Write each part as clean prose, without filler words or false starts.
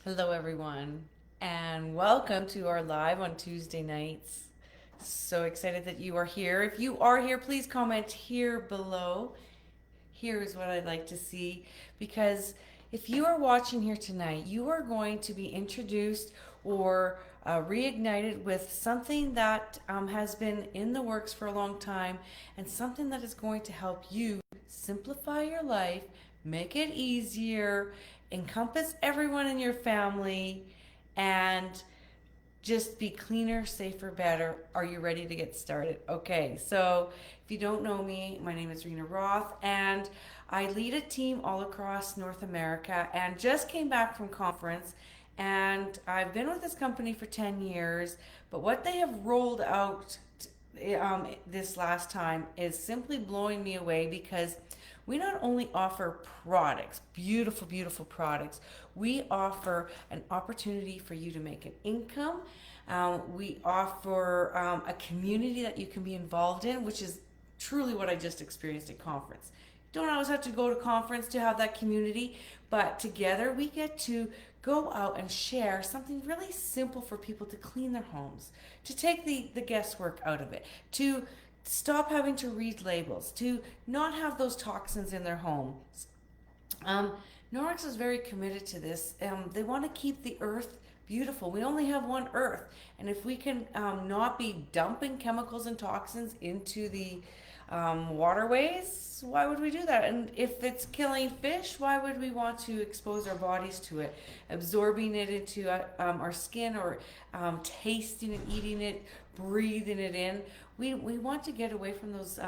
Hello, everyone, and welcome to our live on Tuesday nights. So excited that you are here. If you are here, please comment here below. Here is what I'd like to see because if you are watching here tonight, you are going to be introduced or reignited with something that has been in the works for a long time and something that is going to help you simplify your life, make it easier, encompass everyone in your family, and just be cleaner, safer, better. Are you ready to get started? Okay, so if you don't know me, my name is Rena Roth, and I lead a team all across North America and just came back from conference. And I've been with this company for 10 years, but what they have rolled out this last time is simply blowing me away because we not only offer products, beautiful, beautiful products, we offer an opportunity for you to make an income. We offer a community that you can be involved in, which is truly what I just experienced at conference. Don't always have to go to conference to have that community, but together we get to go out and share something really simple for people to clean their homes, to take the guesswork out of it, to stop having to read labels, to not have those toxins in their homes. Um, Norwex is very committed to this. They want to keep the earth beautiful. We only have one earth, and if we can not be dumping chemicals and toxins into the waterways, why would we do that? And if it's killing fish, why would we want to expose our bodies to it, absorbing it into our skin, or tasting it, eating it, breathing it in? We want to get away from those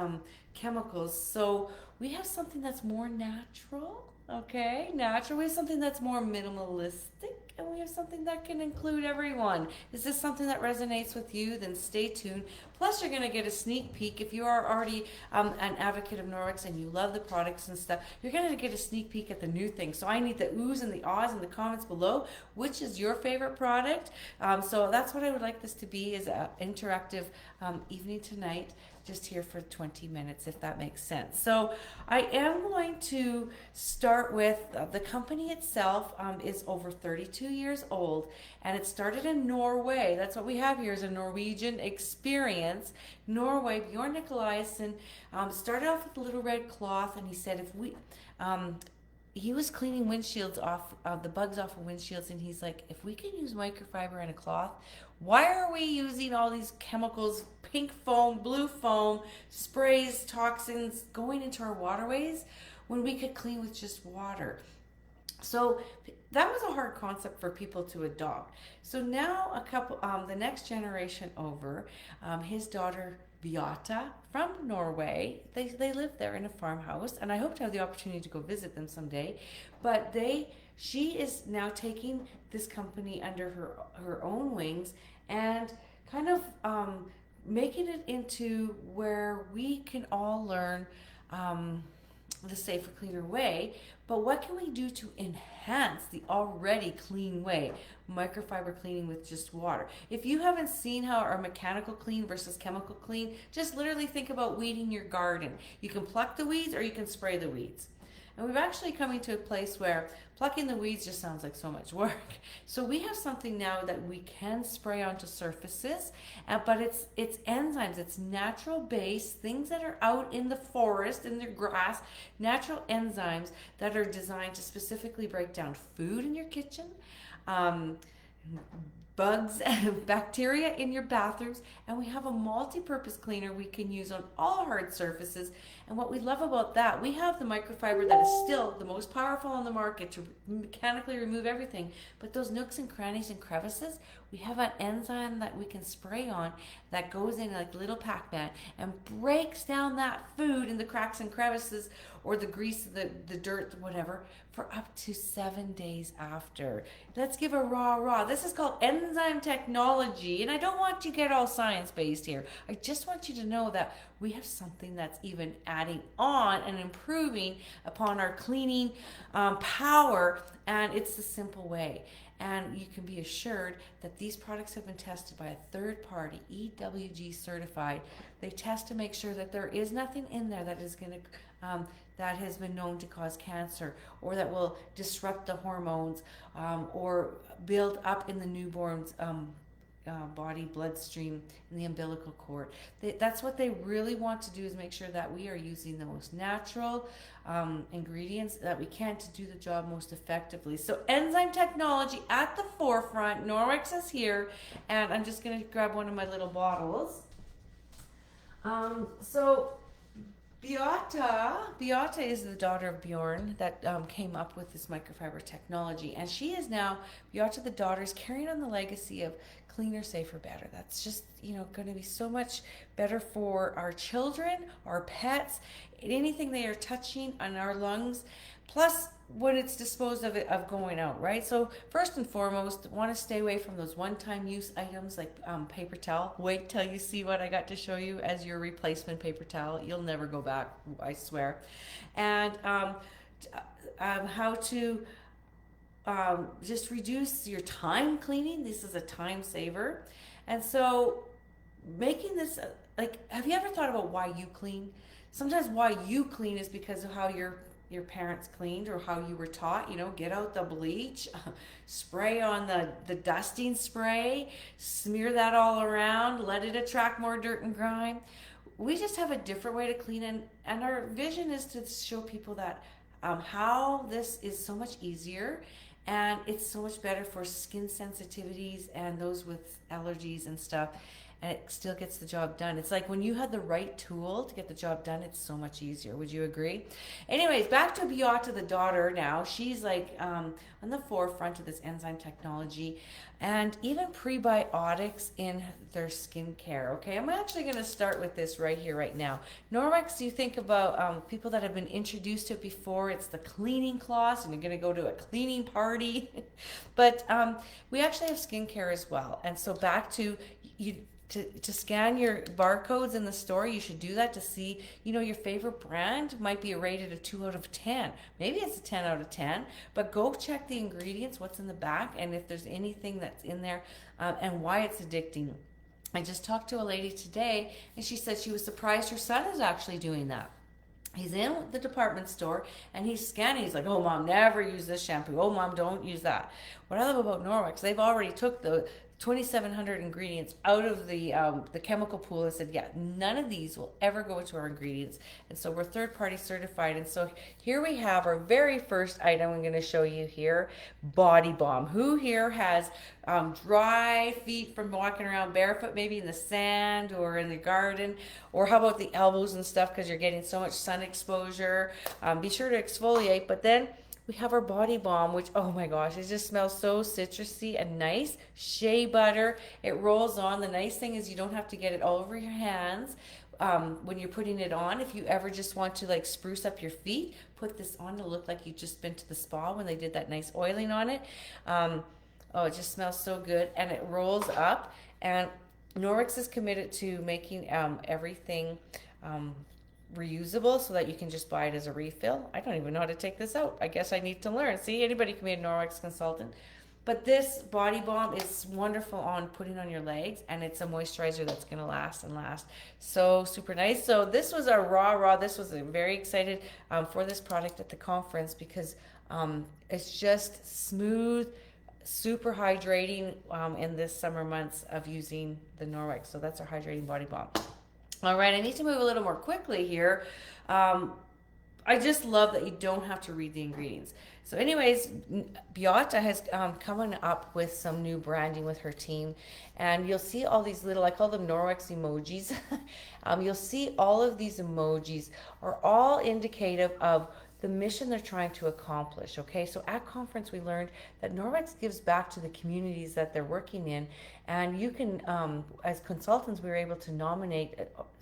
chemicals. So we have something that's more natural, okay? Natural. We have something that's more minimalistic, and we have something that can include everyone. Is this something that resonates with you? Then stay tuned. Plus, you're going to get a sneak peek. If you are already an advocate of Norwex and you love the products and stuff, you're going to get a sneak peek at the new thing. So I need the oohs and the ahs in the comments below. Which is your favorite product? So that's what I would like this to be, is an interactive evening tonight, just here for 20 minutes, if that makes sense. So I am going to start with the company itself is over 32 years old, and it started in Norway. That's what we have here, is a Norwegian experience. Norway, Bjorn Nikolaisen started off with a little red cloth, and he said if we he was cleaning windshields off, the bugs off of windshields, and he's like, if we can use microfiber and a cloth, why are we using all these chemicals, pink foam, blue foam, sprays, toxins going into our waterways when we could clean with just water? So that was a hard concept for people to adopt. So now the next generation over, his daughter Beata from Norway, they live there in a farmhouse, and I hope to have the opportunity to go visit them someday. But she is now taking this company under her own wings and kind of making it into where we can all learn the safer, cleaner way. But what can we do to enhance the already clean way? Microfiber cleaning with just water. If you haven't seen how our mechanical clean versus chemical clean, just literally think about weeding your garden. You can pluck the weeds or you can spray the weeds. And we've actually coming to a place where plucking the weeds just sounds like so much work. So we have something now that we can spray onto surfaces, but it's enzymes, it's natural based things that are out in the forest, in the grass, natural enzymes that are designed to specifically break down food in your kitchen, um, bugs and bacteria in your bathrooms, and we have a multi-purpose cleaner we can use on all hard surfaces. And what we love about that, we have the microfiber that is still the most powerful on the market to mechanically remove everything, but those nooks and crannies and crevices, we have an enzyme that we can spray on that goes in like little Pac-Man and breaks down that food in the cracks and crevices, or the grease, the dirt, whatever, for up to 7 days after. Let's give a rah. This is called enzyme technology, and I don't want you to get all science-based here. I just want you to know that we have something that's even adding on and improving upon our cleaning power, and it's the simple way. And you can be assured that these products have been tested by a third party, EWG certified. They test to make sure that there is nothing in there that is going to that has been known to cause cancer, or that will disrupt the hormones, or build up in the newborn's body bloodstream in the umbilical cord. That's what they really want to do, is make sure that we are using the most natural ingredients that we can to do the job most effectively. So enzyme technology at the forefront. Norwex is here, and I'm just going to grab one of my little bottles. So Beata is the daughter of Bjorn that came up with this microfiber technology, and she is now, Beata the daughter is carrying on the legacy of cleaner, safer, better. That's just, going to be so much better for our children, our pets, anything they are touching on our lungs, plus when it's disposed of going out, right? So first and foremost, want to stay away from those one-time use items like paper towel. Wait till you see what I got to show you as your replacement paper towel. You'll never go back, I swear. And how to just reduce your time cleaning. This is a time saver. And so making this, have you ever thought about why you clean? Sometimes why you clean is because of how your parents cleaned, or how you were taught. Get out the bleach, spray on the dusting spray, smear that all around, let it attract more dirt and grime. We just have a different way to clean, and our vision is to show people that how this is so much easier, and it's so much better for skin sensitivities and those with allergies and stuff, and it still gets the job done. It's like when you have the right tool to get the job done, it's so much easier. Would you agree? Anyways, back to Beata the daughter now. She's on the forefront of this enzyme technology, and even prebiotics in their skincare. Okay, I'm actually going to start with this right here, right now. Norwex, you think about people that have been introduced to it before. It's the cleaning cloths, and you're going to go to a cleaning party. But we actually have skincare as well. And so back to you. To scan your barcodes in the store, you should do that to see, your favorite brand might be rated a 2 out of 10. Maybe it's a 10 out of 10, but go check the ingredients, what's in the back, and if there's anything that's in there, and why it's addicting. I just talked to a lady today, and she said she was surprised her son is actually doing that. He's in the department store, and he's scanning. He's like, "Oh, Mom, never use this shampoo. Oh, Mom, don't use that." What I love about Norwex, they've already took the 2,700 ingredients out of the chemical pool and said, yeah, none of these will ever go into our ingredients. And so we're third party certified. And so here we have our very first item I'm going to show you here, Body Balm. Who here has dry feet from walking around barefoot, maybe in the sand or in the garden? Or how about the elbows and stuff, because you're getting so much sun exposure? Be sure to exfoliate. But then we have our Body Balm, which, oh my gosh, it just smells so citrusy and nice. Shea butter. It rolls on. The nice thing is you don't have to get it all over your hands when you're putting it on. If you ever just want to spruce up your feet, put this on to look like you've just been to the spa when they did that nice oiling on it. It just smells so good, and it rolls up. And Norwex is committed to making everything reusable, so that you can just buy it as a refill. I don't even know how to take this out. I guess I need to learn. See, anybody can be a Norwex consultant. But this Body Balm is wonderful on putting on your legs, and it's a moisturizer that's going to last and last. So super nice. So this was our raw. This was very excited for this product at the conference, because it's just smooth, super hydrating in this summer months of using the Norwex. So that's our hydrating Body Balm. All right, I need to move a little more quickly here. I just love that you don't have to read the ingredients. So anyways, Beata has coming up with some new branding with her team. And you'll see all these little, I call them Norwex emojis. You'll see all of these emojis are all indicative of the mission they're trying to accomplish. Okay, so at conference we learned that Norwex gives back to the communities that they're working in, and you can, as consultants, we were able to nominate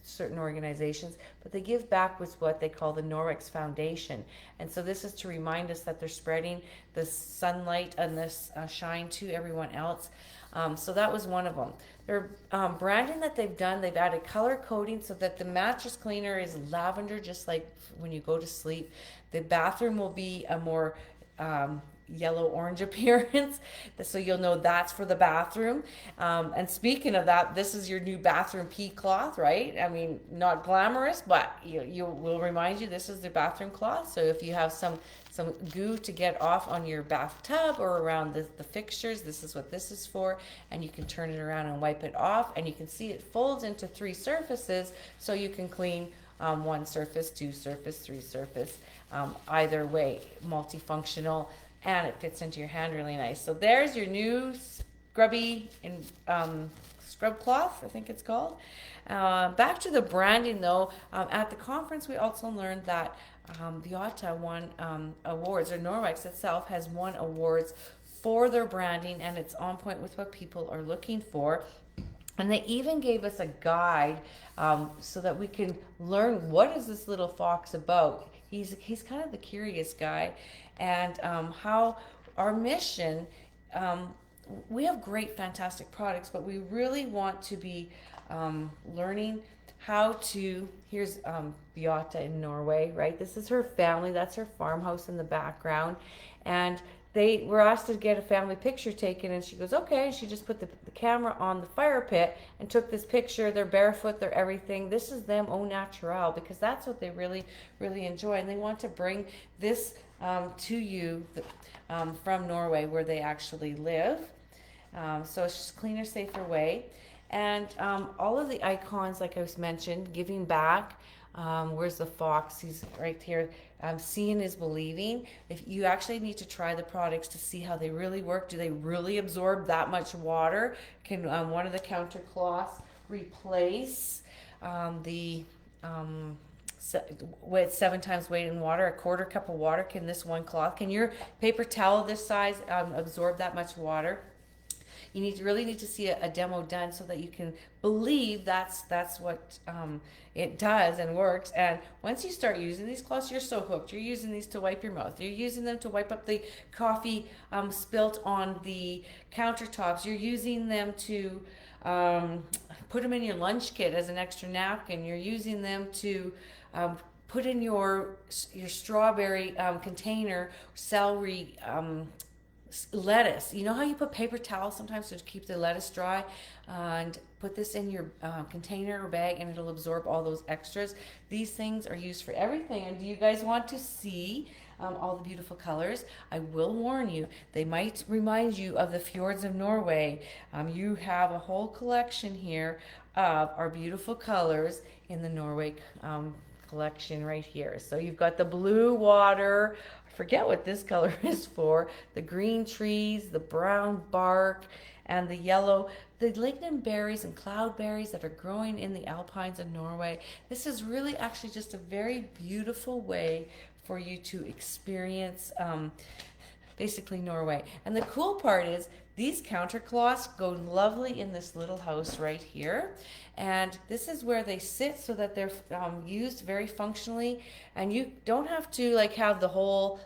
certain organizations, but they give back with what they call the Norwex Foundation. And so this is to remind us that they're spreading the sunlight and this shine to everyone else. So that was one of them. Their branding that they've done, they've added color coding so that the mattress cleaner is lavender, just like when you go to sleep. The bathroom will be a more yellow orange appearance, so you'll know that's for the bathroom. And speaking of that, this is your new bathroom pea cloth, right? I mean, not glamorous, but you will remind you this is the bathroom cloth. So if you have some goo to get off on your bathtub or around the fixtures, this is what this is for. And you can turn it around and wipe it off, and you can see it folds into 3 surfaces, so you can clean 1 surface, 2 surface, 3 surface, either way, multifunctional, and it fits into your hand really nice. So there's your new scrubby scrub cloth, I think it's called. Back to the branding though, at the conference we also learned that Beata won awards, or Norwex itself has won awards for their branding, and it's on point with what people are looking for. And they even gave us a guide so that we can learn what is this little fox about. He's kind of the curious guy, and how our mission, we have great, fantastic products, but we really want to be learning how to, here's Beata in Norway, right? This is her family, that's her farmhouse in the background, and they were asked to get a family picture taken, and she goes, okay. She just put the camera on the fire pit and took this picture. They're barefoot, they're everything. This is them au naturel, because that's what they really, really enjoy. And they want to bring this to you from Norway, where they actually live. So it's just a cleaner, safer way. And all of the icons, like I was mentioned, giving back. Where's the fox? He's right here. Seeing is believing. If you actually need to try the products to see how they really work, do they really absorb that much water? Can one of the counter cloths replace the with 7 times weight in water, a quarter cup of water? Can this one cloth? Can your paper towel this size absorb that much water? You really need to see a demo done so that you can believe that's what it does and works. And once you start using these cloths, you're so hooked. You're using these to wipe your mouth. You're using them to wipe up the coffee spilt on the countertops. You're using them to put them in your lunch kit as an extra napkin. You're using them to put in your strawberry container, celery, lettuce. You know how you put paper towels sometimes to keep the lettuce dry, and put this in your container or bag, and it'll absorb all those extras. These things are used for everything. And do you guys want to see all the beautiful colors? I will warn you, they might remind you of the fjords of Norway. You have a whole collection here of our beautiful colors in the Norway collection right here. So you've got the blue water, forget what this color is for, the green trees, the brown bark, and the yellow, the lignin berries and cloudberries that are growing in the alpines of Norway. This is really actually just a very beautiful way for you to experience basically Norway. And the cool part is these counter cloths go lovely in this little house right here. And this is where they sit so that they're used very functionally, and you don't have to like have the whole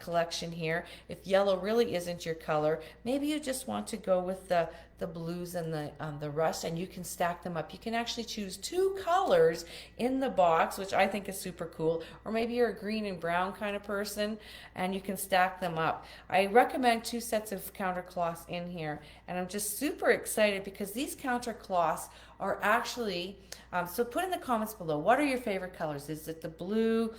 collection here. If yellow really isn't your color, maybe you just want to go with the blues and the rust, and you can stack them up. You can actually choose 2 colors in the box, which I think is super cool. Or maybe you're a green and brown kind of person, and you can stack them up. I recommend 2 sets of counter cloths in here, and I'm just super excited because these counter cloths are actually, so put in the comments below, what are your favorite colors? Is it the blue,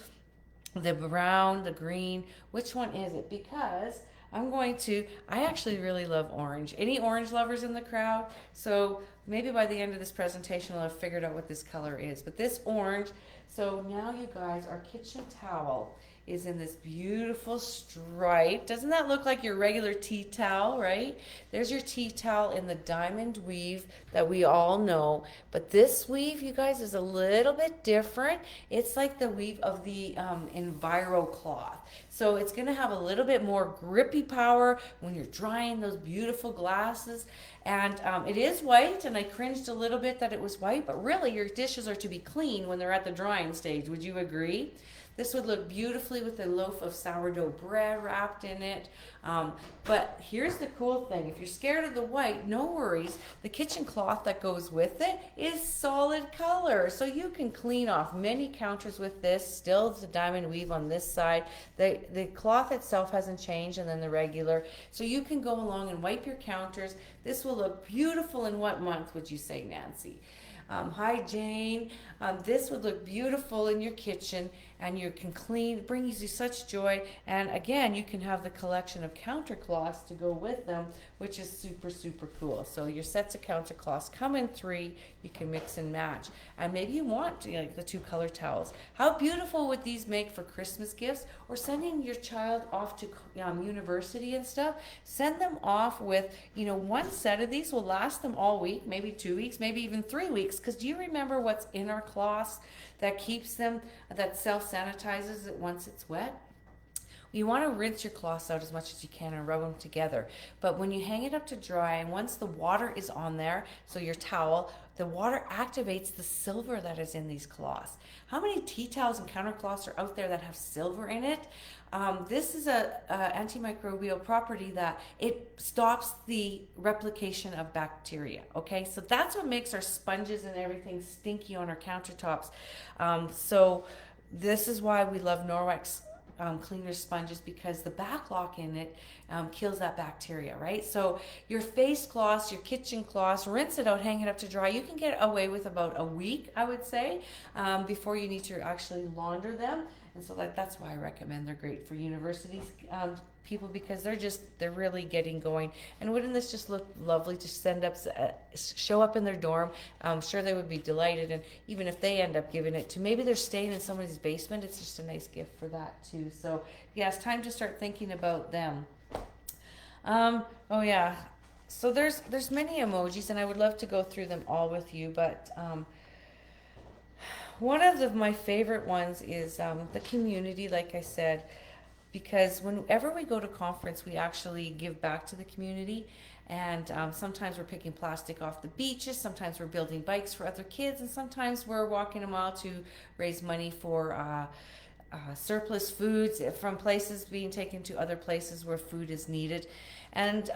the brown, the green? Which one is it? Because I actually really love orange. Any orange lovers in the crowd? So maybe by the end of this presentation I'll have figured out what this color is. But this orange, so now you guys, our kitchen towel is in this beautiful stripe. Doesn't that look like your regular tea towel, right? There's your tea towel in the diamond weave that we all know. But this weave, you guys, is a little bit different. It's like the weave of the Enviro cloth. So it's gonna have a little bit more grippy power when you're drying those beautiful glasses. And it is white, and I cringed a little bit that it was white, but really your dishes are to be clean when they're at the drying. design stage. Would you agree? This would look beautifully with a loaf of sourdough bread wrapped in it. But here's the cool thing. If you're scared of the white, no worries. The kitchen cloth that goes with it is solid color. So you can clean off many counters with this. Still the diamond weave on this side. The cloth itself hasn't changed, and then the regular. So you can go along and wipe your counters. This will look beautiful in what month would you say, Nancy? Hi, Jane. This would look beautiful in your kitchen, and you can clean. It brings you such joy. And again, you can have the collection of counter cloths to go with them, which is super, super cool. So your sets of counter cloths come in 3. You can mix and match. And maybe you want like the 2 color towels. How beautiful would these make for Christmas gifts or sending your child off to university and stuff? Send them off with, 1 set of these will last them all week, maybe 2 weeks, maybe even 3 weeks. Because do you remember what's in our cloths that keeps them, that self-sanitizes it once it's wet? You want to rinse your cloths out as much as you can and rub them together. But when you hang it up to dry, and once the water is on there, so your towel, the water activates the silver that is in these cloths. How many tea towels and counter cloths are out there that have silver in it? This is a antimicrobial property that it stops the replication of bacteria. Okay, so that's what makes our sponges and everything stinky on our countertops. So this is why we love Norwex cleaner sponges, because the backlock in it kills that bacteria, right? So your face cloths, your kitchen cloths, rinse it out, hang it up to dry. You can get away with about a week, I would say, before you need to actually launder them. And so that's why I recommend they're great for university people, because they're really getting going. And wouldn't this just look lovely to send up, show up in their dorm? I'm sure they would be delighted. And even if they end up giving it to, maybe they're staying in somebody's basement, it's just a nice gift for that too. So yeah, it's time to start thinking about them. Oh yeah, so there's many emojis, and I would love to go through them all with you, but one of my favorite ones is the community, like I said, because whenever we go to conference, we actually give back to the community. And sometimes we're picking plastic off the beaches, sometimes we're building bikes for other kids, and sometimes we're walking a mile to raise money for surplus foods from places being taken to other places where food is needed. And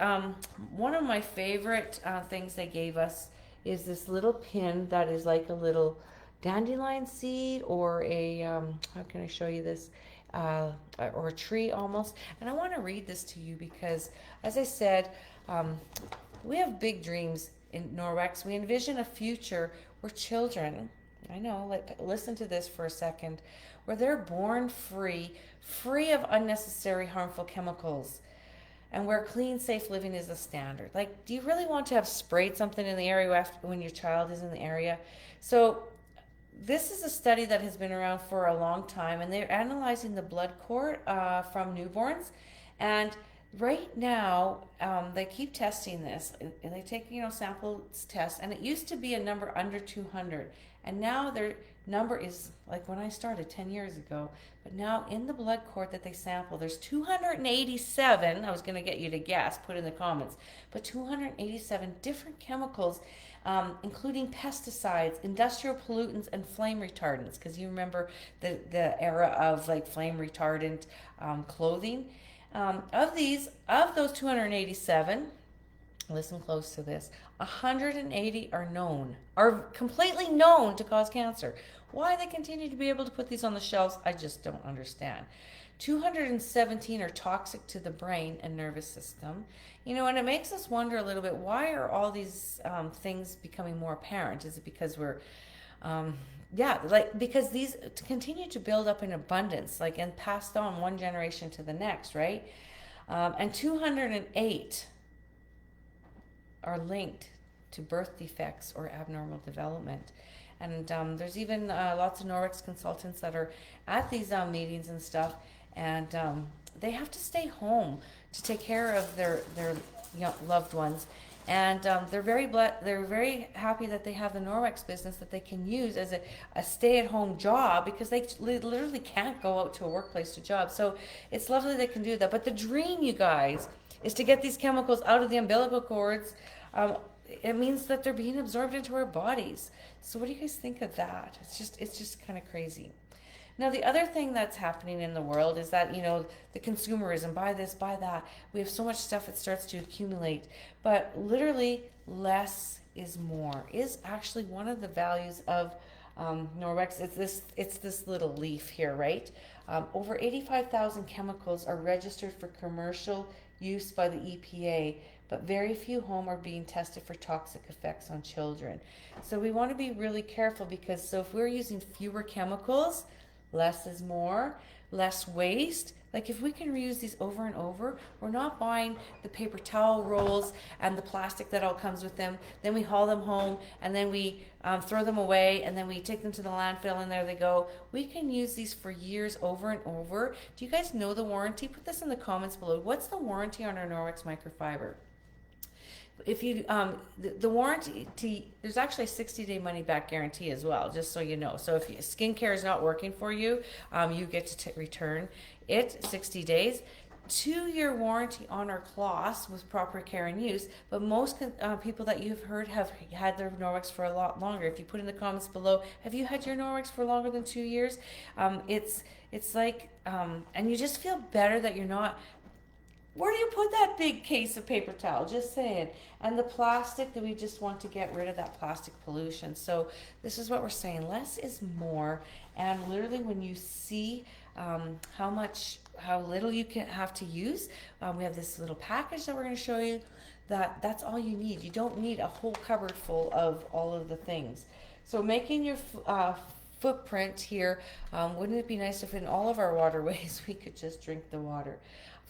one of my favorite things they gave us is this little pin that is like a little dandelion seed, or a how can I show you this, or a tree almost. And I want to read this to you because, as I said, we have big dreams in Norwex. We envision a future where children, I know, listen to this for a second, where they're born free of unnecessary harmful chemicals, and where clean, safe living is the standard. Like, do you really want to have sprayed something in the area when your child is in the area? So this is a study that has been around for a long time, and they're analyzing the blood cord from newborns. And right now, they keep testing this, and they take, samples tests, and it used to be a number under 200, and now their number is like when I started 10 years ago. But now in the blood cord that they sample, there's 287. I was going to get you to guess, put in the comments, but 287 different chemicals, including pesticides, industrial pollutants, and flame retardants. Because you remember the era of like flame retardant clothing. Of those 287, listen close to this, 180 are completely known to cause cancer. Why they continue to be able to put these on the shelves, I just don't understand. 217 are toxic to the brain and nervous system. And it makes us wonder a little bit, why are all these things becoming more apparent? Is it because we're, because these continue to build up in abundance, and passed on one generation to the next, right? And 208 are linked to birth defects or abnormal development. And there's even lots of Norwex consultants that are at these meetings and stuff, and they have to stay home to take care of their loved ones. And they're very happy that they have the Norwex business that they can use as a stay-at-home job, because they literally can't go out to a workplace to job. So it's lovely they can do that. But the dream, you guys, is to get these chemicals out of the umbilical cords, it means that they're being absorbed into our bodies. So what do you guys think of that? It's just kind of crazy. Now, the other thing that's happening in the world is that, the consumerism, buy this, buy that. We have so much stuff that starts to accumulate. But literally, less is more is actually one of the values of Norwex. It's this little leaf here, right? Over 85,000 chemicals are registered for commercial use by the EPA, but very few home are being tested for toxic effects on children. So we want to be really careful because if we're using fewer chemicals, less is more, less waste. Like if we can reuse these over and over, we're not buying the paper towel rolls and the plastic that all comes with them. Then we haul them home and then we throw them away and then we take them to the landfill and there they go. We can use these for years over and over. Do you guys know the warranty? Put this in the comments below. What's the warranty on our Norwex microfiber? If you the warranty, there's actually a 60-day money back guarantee as well, just so you know. So if skincare is not working for you, you get to return it 60 days. 2-year warranty on our cloths with proper care and use, but most people that you've heard have had their Norwex for a lot longer. If you put in the comments below, have you had your Norwex for longer than 2 years? It's like and you just feel better that you're not. Where do you put that big case of paper towel? Just saying. And the plastic, that we just want to get rid of that plastic pollution. So this is what we're saying. Less is more. And literally when you see how little you can have to use, we have this little package that we're going to show you. That's all you need. You don't need a whole cupboard full of all of the things. So making your footprint here, wouldn't it be nice if in all of our waterways we could just drink the water?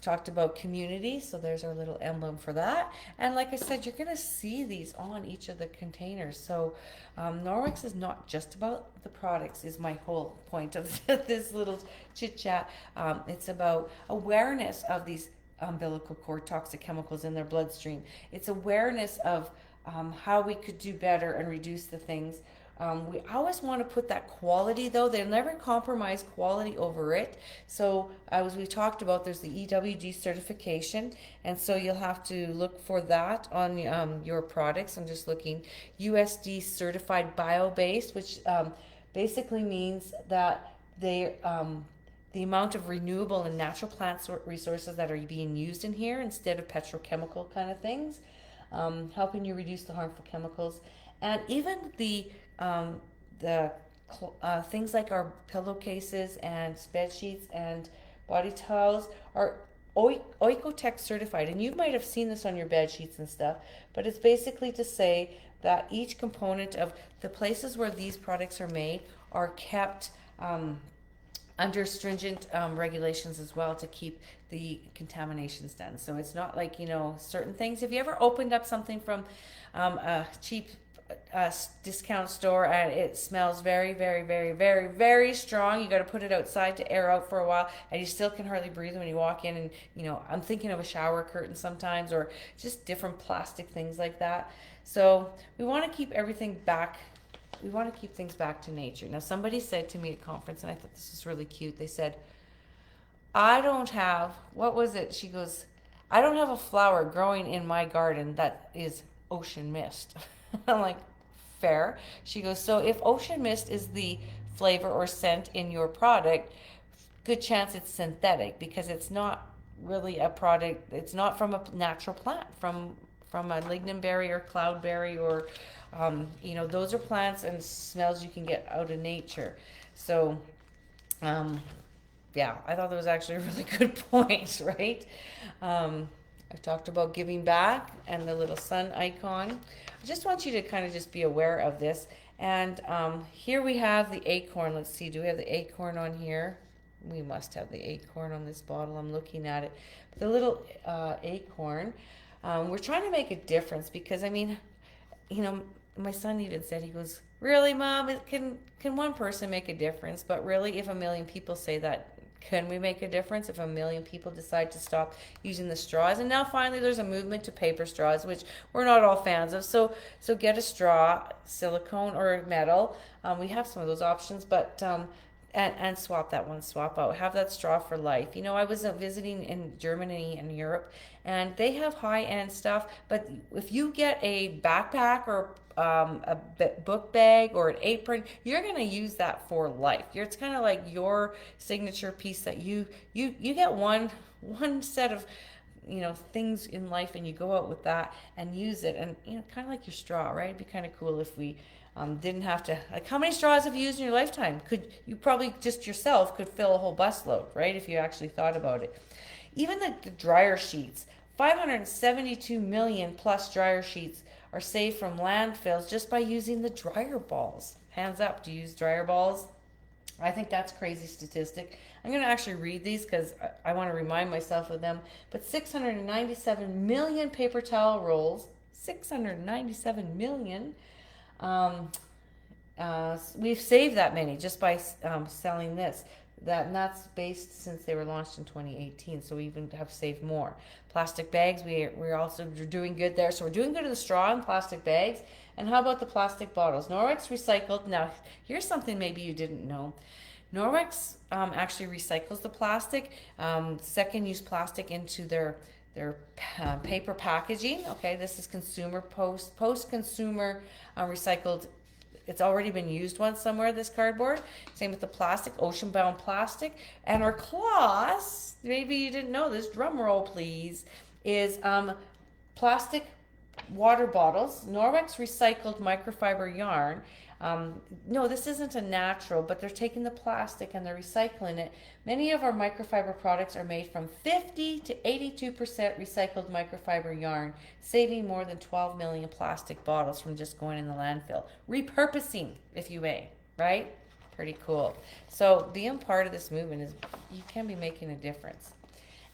Talked about community, so there's our little emblem for that. And like I said, you're going to see these on each of the containers. So Norwex is not just about the products, is my whole point of this little chit chat. It's about awareness of these umbilical cord toxic chemicals in their bloodstream. It's awareness of how we could do better and reduce the things. We always want to put that quality, though. They'll never compromise quality over it. So as we talked about, there's the EWG certification, and so you'll have to look for that on your products. I'm just looking. USD certified bio-based, which basically means that the amount of renewable and natural plant resources that are being used in here instead of petrochemical kind of things, helping you reduce the harmful chemicals. And even the things like our pillowcases and bed sheets and body towels are Oikotex certified, and you might have seen this on your bed sheets and stuff, but it's basically to say that each component of the places where these products are made are kept under stringent regulations as well to keep the contaminations done. So it's not like, certain things. Have you ever opened up something from a cheap discount store and it smells very, very, very, very, very strong? You got to put it outside to air out for a while, and you still can hardly breathe when you walk in. And I'm thinking of a shower curtain sometimes, or just different plastic things like that. So we want to keep everything back. We want to keep things back to nature. Now, somebody said to me at conference, and I thought this was really cute. They said, I don't have, what was it? She goes, I don't have a flower growing in my garden that is ocean mist. I'm like, fair. She goes, so if ocean mist is the flavor or scent in your product, good chance it's synthetic, because it's not really a product. It's not from a natural plant, from a lingonberry or cloudberry or, those are plants and smells you can get out of nature. So, yeah, I thought that was actually a really good point, right? I talked about giving back and the little sun icon. I just want you to kind of just be aware of this. And here we have the acorn. Let's see, do we have the acorn on here? We must have the acorn on this bottle. I'm looking at it. The little acorn. We're trying to make a difference because, my son even said, he goes, really, Mom, can one person make a difference? But really, if a million people say that, can we make a difference if a million people decide to stop using the straws? And now finally there's a movement to paper straws, which we're not all fans of. So get a straw, silicone or metal. We have some of those options, but and swap that one, swap out, have that straw for life. You know, I was visiting in Germany and Europe, and they have high-end stuff, but if you get a backpack or a book bag or an apron, you're going to use that for life. It's kind of like your signature piece that you get one set of, you know, things in life, and you go out with that and use it. And, you know, kind of like your straw, right? It'd be kind of cool if we didn't have to, like, how many straws have you used in your lifetime? Could you probably just yourself could fill a whole busload, right, if you actually thought about it. Even the dryer sheets, 572 million plus dryer sheets are saved from landfills just by using the dryer balls. Hands up, do you use dryer balls? I think that's a crazy statistic. I'm going to actually read these because I want to remind myself of them. But 697 million paper towel rolls, 697 million. We've saved that many just by selling this. And that's based since they were launched in 2018, so we even have saved more. Plastic bags, we're also doing good there. So we're doing good in the straw and plastic bags. And how about the plastic bottles? Norwex recycled. Now, here's something maybe you didn't know. Norwex actually recycles the plastic, second-use plastic into their paper packaging. Okay, this is consumer post-consumer recycled. It's already been used once somewhere, this cardboard. Same with the plastic, ocean-bound plastic. And our cloths, maybe you didn't know this, drum roll please, is plastic water bottles, Norwex recycled microfiber yarn. No, this isn't a natural, but they're taking the plastic and they're recycling it. Many of our microfiber products are made from 50 to 82% recycled microfiber yarn, saving more than 12 million plastic bottles from just going in the landfill. Repurposing, if you may, right? Pretty cool. So being part of this movement is, you can be making a difference.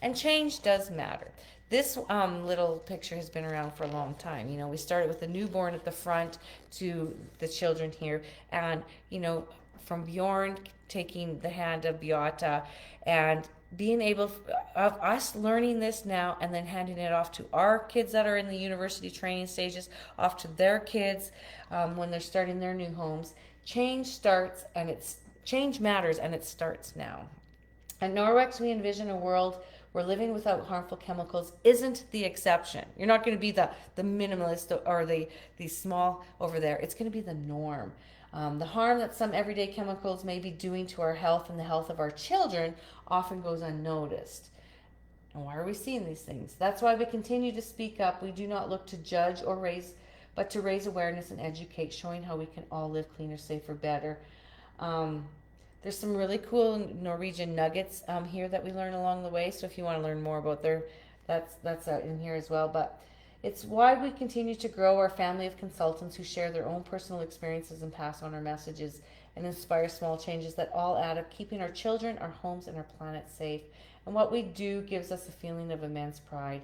And change does matter. This little picture has been around for a long time. You know, we started with the newborn at the front to the children here. And, you know, from Bjorn taking the hand of Beata and being able of us learning this now and then handing it off to our kids that are in the university training stages, off to their kids when they're starting their new homes. Change matters, and it starts now. At Norwex, we envision a world where living without harmful chemicals isn't the exception. You're not going to be the minimalist or the small over there. It's going to be the norm. The harm that some everyday chemicals may be doing to our health and the health of our children often goes unnoticed. And why are we seeing these things? That's why we continue to speak up. We do not look to judge or raise, but to raise awareness and educate, showing how we can all live cleaner, safer, better. There's some really cool Norwegian nuggets here that we learn along the way. So if you want to learn more about that's in here as well. But it's why we continue to grow our family of consultants who share their own personal experiences and pass on our messages and inspire small changes that all add up, keeping our children, our homes, and our planet safe. And what we do gives us a feeling of immense pride.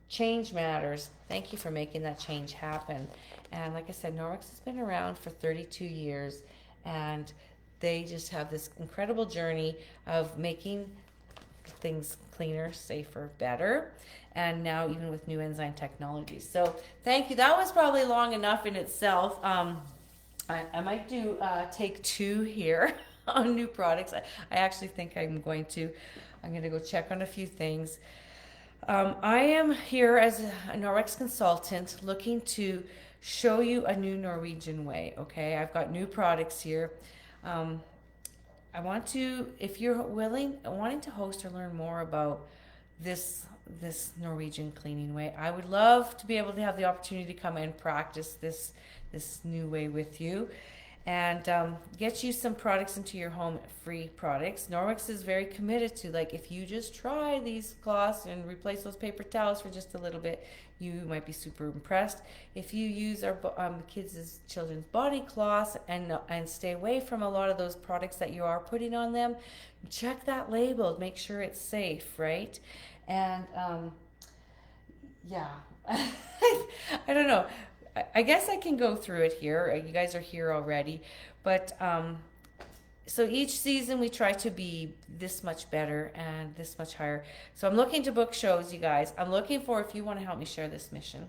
Change matters. Thank you for making that change happen. And like I said, Norwex has been around for 32 years, and they just have this incredible journey of making things cleaner, safer, better, and now even with new enzyme technologies. So thank you. That was probably long enough in itself. I might do take 2 here on new products. I actually think I'm going to go check on a few things. I am here as a Norwex consultant looking to show you a new Norwegian way. Okay, I've got new products here. I want to, if you're wanting to host or learn more about this Norwegian cleaning way, I would love to be able to have the opportunity to come and practice this new way with you, and get you some products into your home, free products. Norwex is very committed to, like, if you just try these cloths and replace those paper towels for just a little bit, you might be super impressed. If you use our children's body cloths and stay away from a lot of those products that you are putting on them, check that label, make sure it's safe, right? And yeah, I don't know. I guess I can go through it here. You guys are here already, but so each season we try to be this much better and this much higher. So I'm looking to book shows, you guys. I'm looking for, if you want to help me share this mission.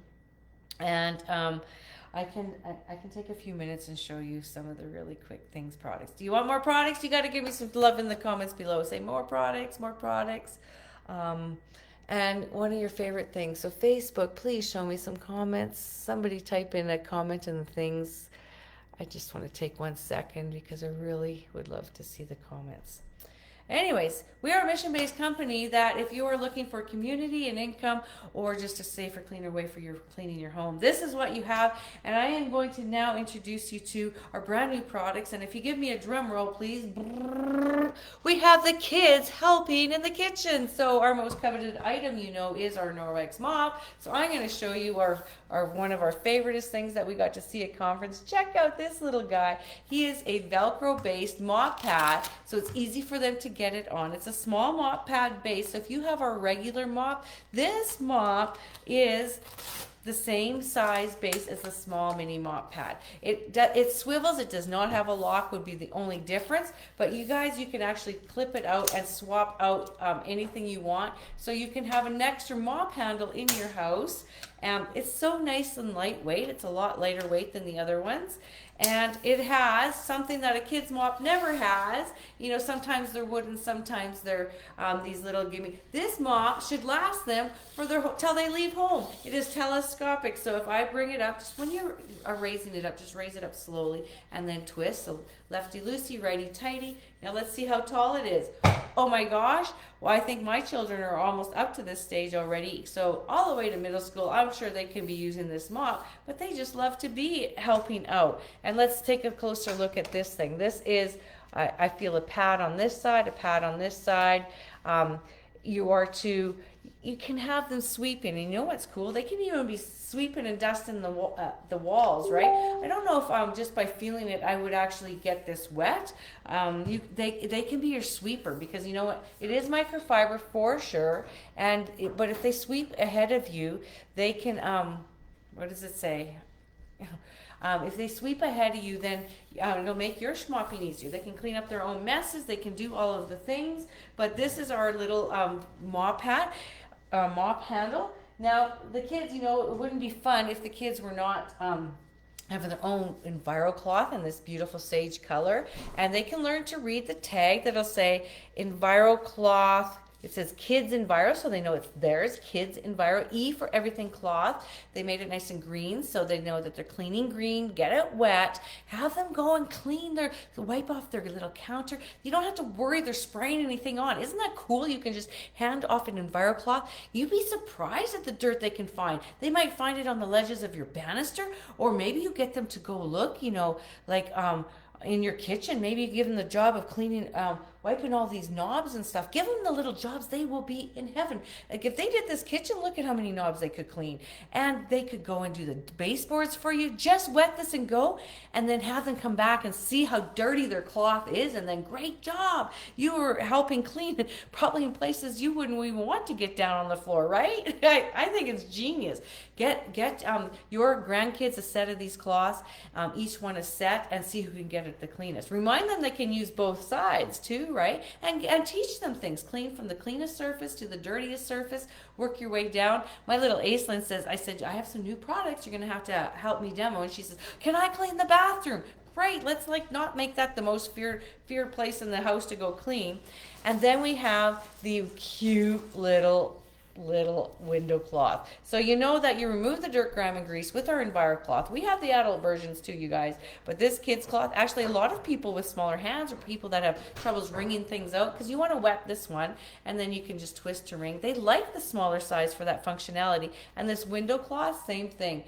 And I can take a few minutes and show you some of the really quick things products. Do you want more products? You got to give me some love in the comments below. Say more products, more products. And one of your favorite things. So Facebook, please show me some comments. Somebody type in a comment in the things. I just want to take 1 second because I really would love to see the comments. Anyways, we are a mission-based company that if you are looking for community and income or just a safer, cleaner way for your cleaning your home, this is what you have. And I am going to now introduce you to our brand new products. And if you give me a drum roll, please. We have the kids helping in the kitchen. So our most coveted item, you know, is our Norwex mop. So I'm going to show you our one of our favoriteest things that we got to see at conference. Check out this little guy. He is a Velcro-based mop pad, so it's easy for them to get it on. It's a small mop pad base. So if you have our regular mop, this mop is the same size base as the small mini mop pad. It swivels. It does not have a lock, would be the only difference. But you guys, you can actually clip it out and swap out anything you want. So you can have an extra mop handle in your house. It's so nice and lightweight. It's a lot lighter weight than the other ones. And it has something that a kid's mop never has. You know, sometimes they're wooden, sometimes they're these little gimme. This mop should last them for till they leave home. It is telescopic, so if I bring it up, just when you are raising it up, just raise it up slowly and then twist. So lefty loosey, righty tighty. Now let's see how tall it is. Oh my gosh. Well, I think my children are almost up to this stage already. So all the way to middle school, I'm sure they can be using this mop, but they just love to be helping out. And let's take a closer look at this thing. This is, I feel a pad on this side, a pad on this side. You can have them sweeping, and you know what's cool? They can even be sweeping and dusting the walls, right? I don't know if just by feeling it, I would actually get this wet. They can be your sweeper, because you know what? It is microfiber for sure, but if they sweep ahead of you, they can, what does it say? If they sweep ahead of you, then it'll make your schmopping easier. They can clean up their own messes. They can do all of the things. But this is our little mop handle. Now, the kids, you know, it wouldn't be fun if the kids were not having their own Enviro cloth in this beautiful sage color. And they can learn to read the tag that'll say Enviro cloth. It says Kids Enviro, so they know it's theirs. Kids Enviro. E for everything cloth. They made it nice and green, so they know that they're cleaning green. Get it wet. Have them go and wipe off their little counter. You don't have to worry they're spraying anything on. Isn't that cool? You can just hand off an Enviro cloth. You'd be surprised at the dirt they can find. They might find it on the ledges of your banister, or maybe you get them to go look, you know, like in your kitchen. Maybe you give them the job of cleaning, wiping all these knobs and stuff. Give them the little jobs. They will be in heaven. Like if they did this kitchen, look at how many knobs they could clean. And they could go and do the baseboards for you. Just wet this and go, and then have them come back and see how dirty their cloth is, and then great job. You were helping clean it, probably in places you wouldn't even want to get down on the floor, right? I think it's genius. Get your grandkids a set of these cloths, each one a set, and see who can get it the cleanest. Remind them they can use both sides too, right? And teach them things. Clean from the cleanest surface to the dirtiest surface. Work your way down. My little Aislinn says, I said, I have some new products. You're going to have to help me demo. And she says, can I clean the bathroom? Great. Let's not make that the most feared place in the house to go clean. And then we have the cute little window cloth. So you know that you remove the dirt, grime, and grease with our Enviro cloth. We have the adult versions too, you guys. But this kid's cloth, actually a lot of people with smaller hands or people that have troubles wringing things out, because you want to wet this one and then you can just twist to wring. They like the smaller size for that functionality. And this window cloth, same thing.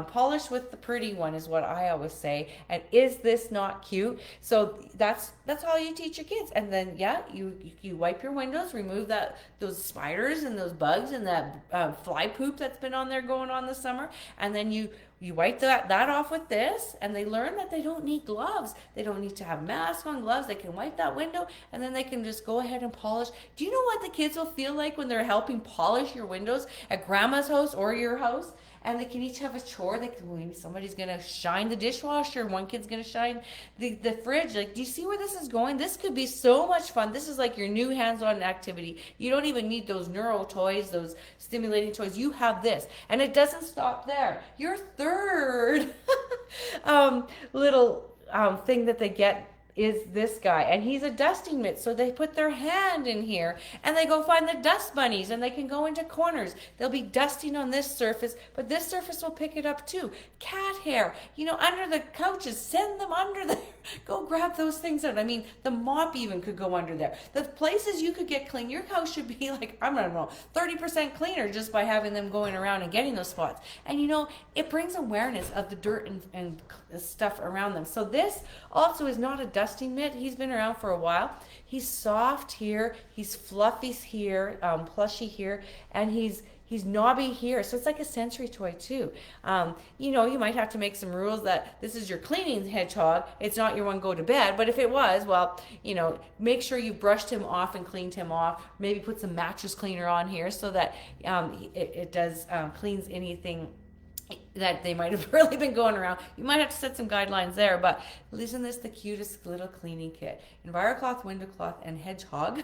Polish with the pretty one is what I always say. And is this not cute? So that's all you teach your kids. And then yeah, you wipe your windows, remove those spiders and those bugs and that fly poop that's been on there going on this summer, and then you wipe that off with this, and they learn that they don't need gloves. They don't need to have masks on, gloves. They can wipe that window, and then they can just go ahead and polish. Do you know what the kids will feel like when they're helping polish your windows at grandma's house or your house? and they can each have a chore. They can, maybe somebody's gonna shine the dishwasher, one kid's gonna shine the fridge. Like, do you see where this is going? This could be so much fun. This is like your new hands-on activity. You don't even need those neuro toys, those stimulating toys. You have this, and it doesn't stop there. Your third little thing that they get is this guy, and he's a dusting mitt. So they put their hand in here and they go find the dust bunnies, and they can go into corners. They'll be dusting on this surface, but this surface will pick it up too. Cat hair, under the couches, send them under there. Go grab those things out. I mean, the mop even could go under there. The places you could get clean, your house should be like, I don't know, 30% cleaner just by having them going around and getting those spots. And it brings awareness of the dirt and stuff around them. So this also is not a dusting mitt. He's been around for a while. He's soft here, he's fluffy here, plushy here, and he's knobby here. So it's like a sensory toy too. You might have to make some rules that this is your cleaning hedgehog. It's not your one go to bed. But if it was, well, make sure you brushed him off and cleaned him off. Maybe put some mattress cleaner on here so that it does cleans anything that they might have really been going around. You might have to set some guidelines there, but isn't this the cutest little cleaning kit? EnviroCloth, window cloth, and hedgehog.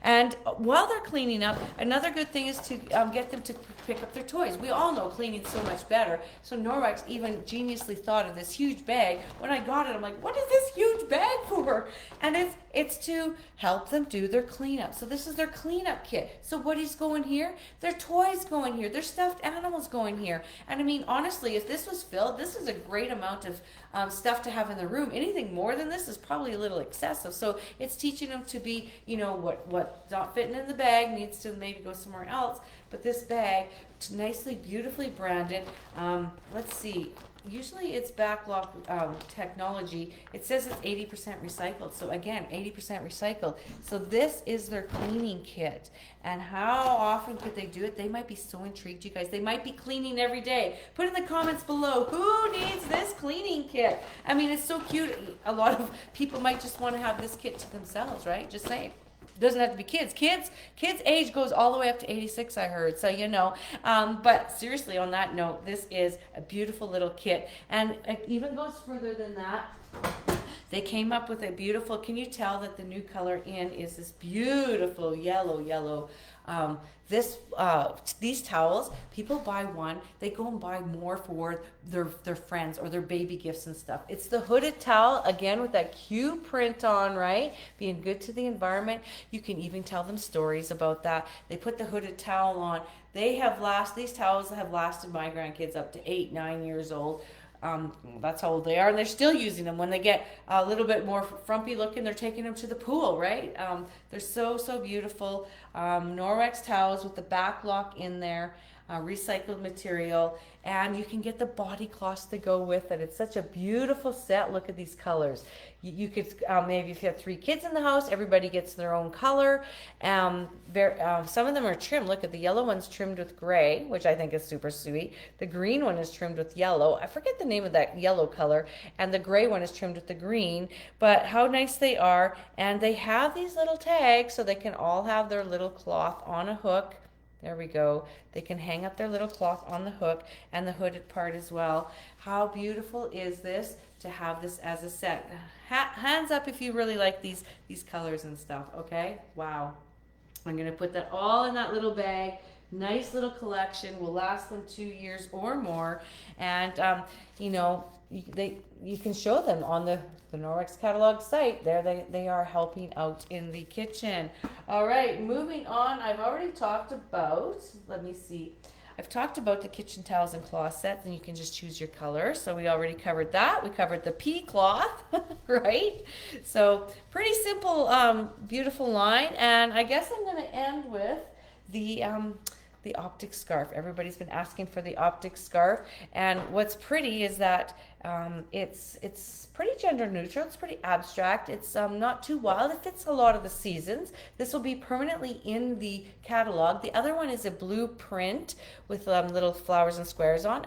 And while they're cleaning up, another good thing is to get them to pick up their toys. We all know cleaning's so much better. So Norwex even geniusly thought of this huge bag. When I got it, I'm like, what is this huge bag for? And it's to help them do their cleanup. So this is their cleanup kit. So what is going here? Their toys going here. Their stuffed animals going here. And I mean, honestly, if this was filled, this is a great amount of stuff to have in the room. Anything more than this is probably a little excessive. So it's teaching them to be, what's not fitting in the bag needs to maybe go somewhere else. But this bag, nicely, beautifully branded. Let's see. Usually it's backlog technology. It says it's 80% recycled. So again, 80% recycled. So this is their cleaning kit. And how often could they do it? They might be so intrigued, you guys. They might be cleaning every day. Put in the comments below, who needs this cleaning kit? I mean, it's so cute. A lot of people might just want to have this kit to themselves, right? Just saying. Doesn't have to be kids. Kids age goes all the way up to 86, I heard. So but seriously, on that note, this is a beautiful little kit, and it even goes further than that. They came up with a beautiful. Can you tell that the new color in is this beautiful yellow? These towels, people buy one, they go and buy more for their friends or their baby gifts and stuff. It's the hooded towel, again, with that cute print on, right? Being good to the environment. You can even tell them stories about that. They put the hooded towel on. These towels have lasted my grandkids up to 8, 9 years old. That's how old they are, and they're still using them. When they get a little bit more frumpy looking, they're taking them to the pool, right? They're so beautiful. Norwex towels with the back lock in there, recycled material, and you can get the body cloths to go with it. It's such a beautiful set. Look at these colors. You could maybe if you have 3 kids in the house, everybody gets their own color. Some of them are trimmed. Look at the yellow one's trimmed with gray, which I think is super sweet. The green one is trimmed with yellow. I forget the name of that yellow color. And the gray one is trimmed with the green. But how nice they are. And they have these little tags so they can all have their little cloth on a hook. There we go. They can hang up their little cloth on the hook and the hooded part as well. How beautiful is this to have this as a set? Hands up if you really like these colors and stuff, okay? Wow. I'm going to put that all in that little bag. Nice little collection. Will last them 2 years or more. And, you can show them on the Norwex catalog site. There they are helping out in the kitchen. All right, moving on. I've already talked about, let me see. I've talked about the kitchen towels and cloth sets, and you can just choose your color. So we already covered that. We covered the pea cloth, right? So pretty simple, beautiful line. And I guess I'm going to end with the optic scarf. Everybody's been asking for the optic scarf, and what's pretty is that It's pretty gender neutral. It's pretty abstract. It's not too wild. It fits a lot of the seasons. This will be permanently in the catalog. The other one is a blue print with little flowers and squares on,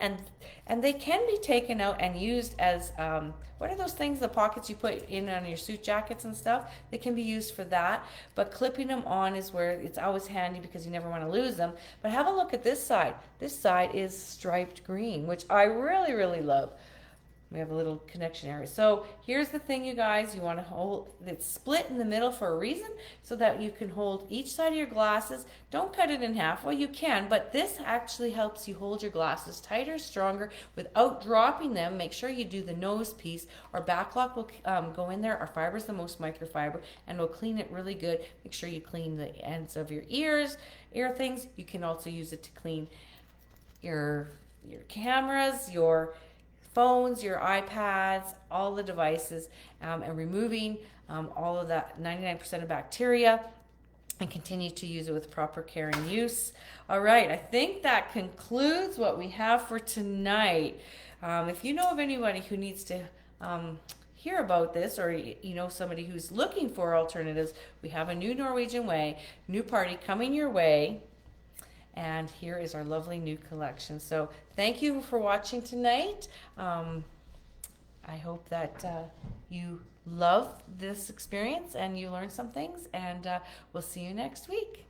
and they can be taken out and used as what are those things, the pockets you put in on your suit jackets and stuff? They can be used for that, but clipping them on is where it's always handy because you never want to lose them. But have a look at this side. This side is striped green, which I really, really love. We have a little connection area. So here's the thing, you guys. You want to hold it's split in the middle for a reason, so that you can hold each side of your glasses. Don't cut it in half. Well, you can, but this actually helps you hold your glasses tighter, stronger, without dropping them. Make sure you do the nose piece. Our backlock will go in there. Our fiber is the most microfiber, and we'll clean it really good. Make sure you clean the ends of your ear things. You can also use it to clean your cameras, your phones, your iPads, all the devices, and removing all of that 99% of bacteria, and continue to use it with proper care and use. All right, I think that concludes what we have for tonight. If you know of anybody who needs to hear about this, or you know somebody who's looking for alternatives, we have a new Norwegian Way, new party coming your way. And here is our lovely new collection. So thank you for watching tonight. I hope that you love this experience and you learned some things, and we'll see you next week.